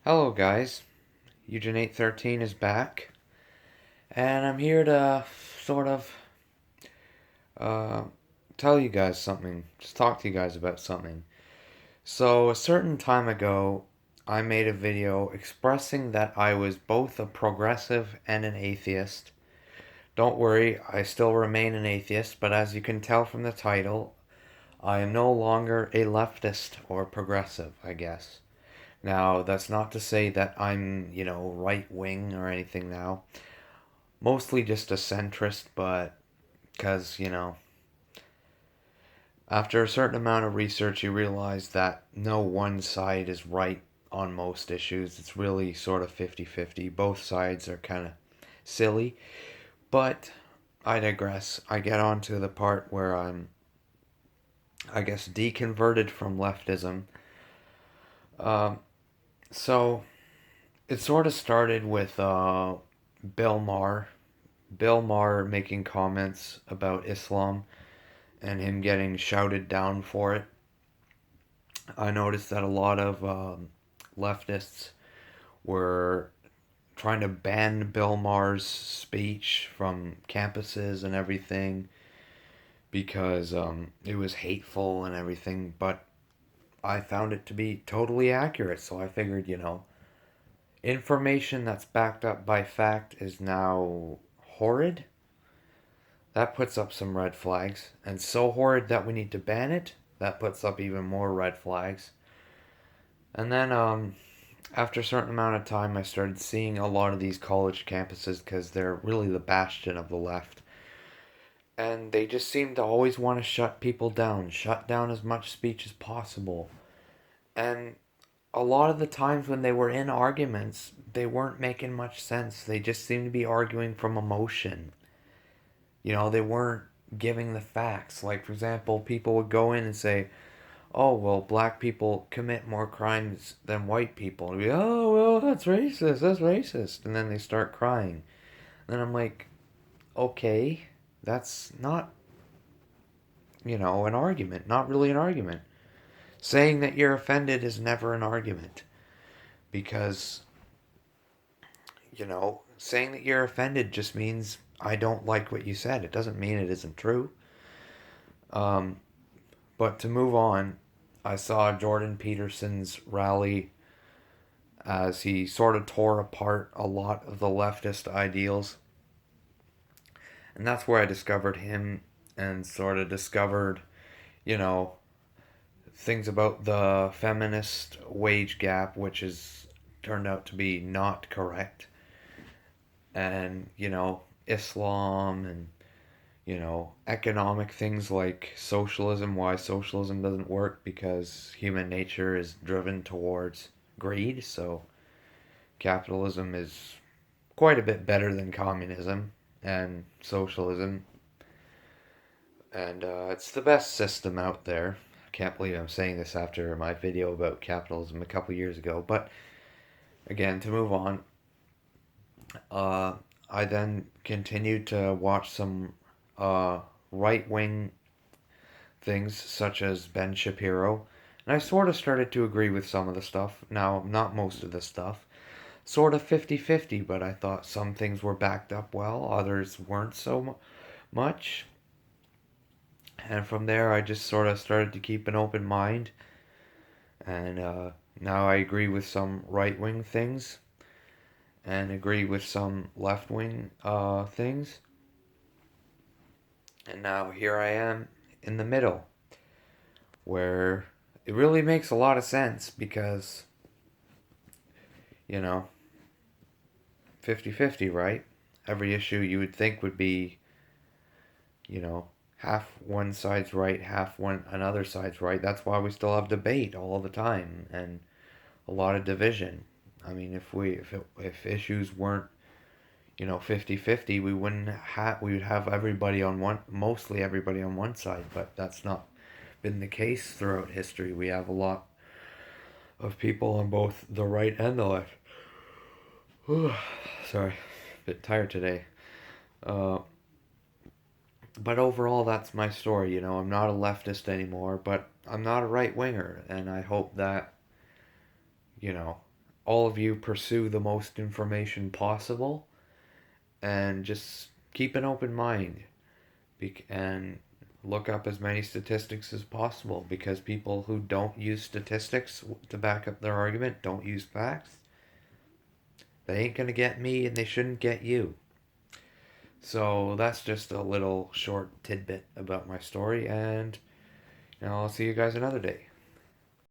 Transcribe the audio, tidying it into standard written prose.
Hello guys, Eugen 813 is back, and I'm here to sort of uh, tell you guys something, just talk to you guys about something. So, a certain time ago, I made a video expressing that I was both a progressive and an atheist. Don't worry, I still remain an atheist, but as you can tell from the title, I am no longer a leftist or progressive, I guess. Now, that's not to say that I'm, right wing or anything now. Mostly just a centrist, but because, after a certain amount of research, you realize that no one side is right on most issues. It's really sort of 50-50. Both sides are kind of silly. But I digress. I get on to the part where I'm, I guess, deconverted from leftism. Um, so it sort of started with Bill Maher. Bill Maher making comments about Islam and him getting shouted down for it. I noticed that a lot of leftists were trying to ban Bill Maher's speech from campuses and everything because it was hateful and everything, but I found it to be totally accurate, so I figured, information that's backed up by fact is now horrid. That puts up some red flags. And so horrid that we need to ban it, that puts up even more red flags. And then after a certain amount of time, I started seeing a lot of these college campuses because they're really the bastion of the left. And they just seem to always want to shut down as much speech as possible. And a lot of the times when they were in arguments, they weren't making much sense. They just seemed to be arguing from emotion. They weren't giving the facts. Like, for example, people would go in and say, oh, well, black people commit more crimes than white people. And be, oh, well, that's racist, that's racist. And then they start crying. And then I'm like, okay, that's not, an argument. Not really an argument. Saying that you're offended is never an argument. Because, saying that you're offended just means I don't like what you said. It doesn't mean it isn't true. Um, but to move on, I saw Jordan Peterson's rally as he sort of tore apart a lot of the leftist ideals. And that's where I discovered him and sort of discovered, you know, things about the feminist wage gap, which has turned out to be not correct. And, Islam and, economic things like socialism, why socialism doesn't work because human nature is driven towards greed. So capitalism is quite a bit better than communism and socialism, and it's the best system out there. I can't believe I'm saying this after my video about capitalism a couple years ago, but again, to move on, uh, I then continued to watch some right wing things such as Ben Shapiro, and I sort of started to agree with some of the stuff. Now, not most of the stuff, sort of 50-50, but I thought some things were backed up well, others weren't so much. And from there, I just sort of started to keep an open mind. And now I agree with some right wing things and agree with some left wing things. And now here I am in the middle, where it really makes a lot of sense because, you know, 50-50, right? Every issue you would think would be, half one side's right, half one another side's right. That's why we still have debate all the time and a lot of division. I mean, if issues weren't 50-50, we would have everybody on one, mostly everybody on one side, but that's not been the case throughout history. We have a lot of people on both the right and the left. Sorry, a bit tired today. Uh, but overall, that's my story. I'm not a leftist anymore, but I'm not a right winger, and I hope that, you know, all of you pursue the most information possible and just keep an open mind and look up as many statistics as possible, because people who don't use statistics to back up their argument, don't use facts, they ain't gonna get me and they shouldn't get you. So that's just a little short tidbit about my story, and I'll see you guys another day.